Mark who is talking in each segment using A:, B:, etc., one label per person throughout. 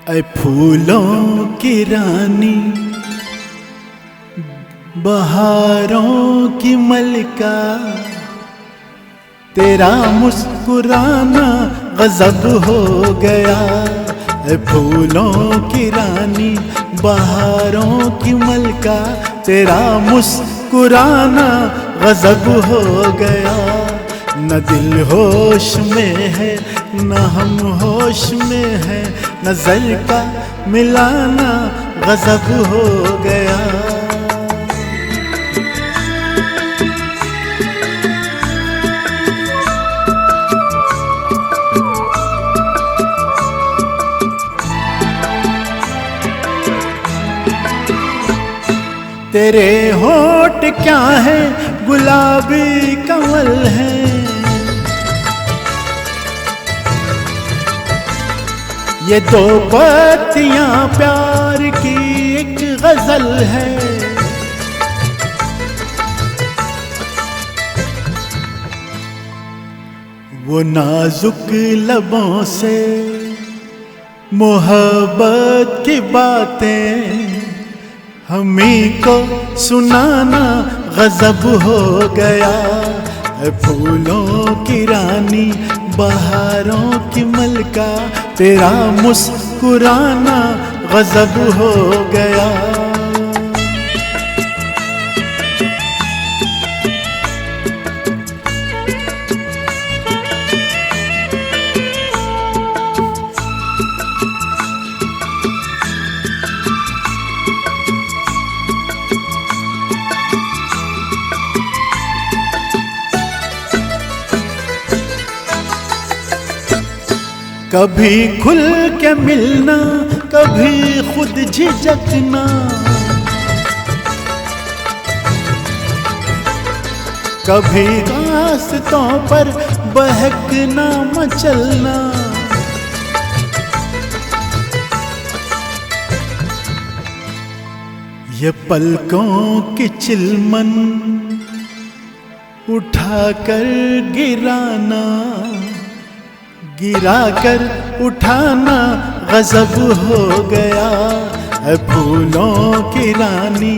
A: ऐ फूलों की रानी, बहारों की मलिका, तेरा मुस्कुराना गजब हो गया। ऐ फूलों की रानी, बहारों की मलिका, तेरा मुस्कुराना गजब हो गया। न दिल होश में है न हम होश में है, नजर का मिलाना गजब हो गया। तेरे होठ क्या है गुलाबी कमल है, ये दो पत्तियां प्यार की एक गजल है। वो नाजुक लबों से मोहब्बत की बातें हमी को सुनाना गजब हो गया। फूलों की रानी, बहारों की मलिका, तेरा मुस्कुराना गजब हो गया। कभी खुल के मिलना, कभी खुद झिझकना, कभी रास्तों पर बहकना मचलना। ये पलकों की चिलमन उठाकर गिराना, गिरा कर उठाना गजब हो गया। फूलों की रानी,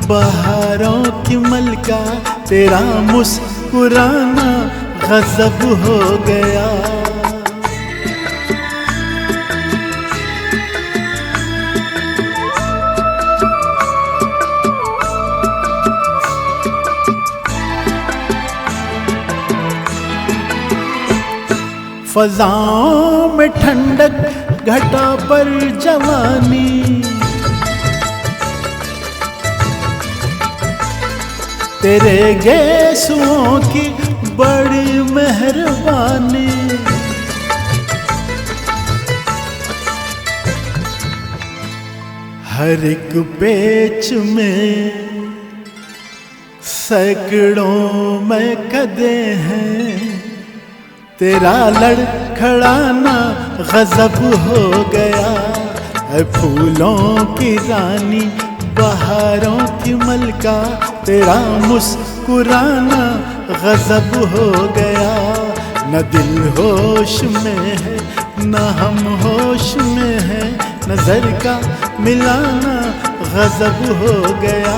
A: बहारों की मलिका, तेरा मुस्कुराना गजब हो गया। फज़ाओं में ठंडक, घटा पर जवानी, तेरे गेसुओं की बड़ी मेहरबानी। हर एक पेच में सैकड़ों में कदे हैं, तेरा लड़खड़ाना गजब हो गया। फूलों की रानी, बहारों की मलिका, तेरा मुस्कुराना गजब हो गया। न दिल होश में है न हम होश में है, नजर का मिलाना गजब हो गया।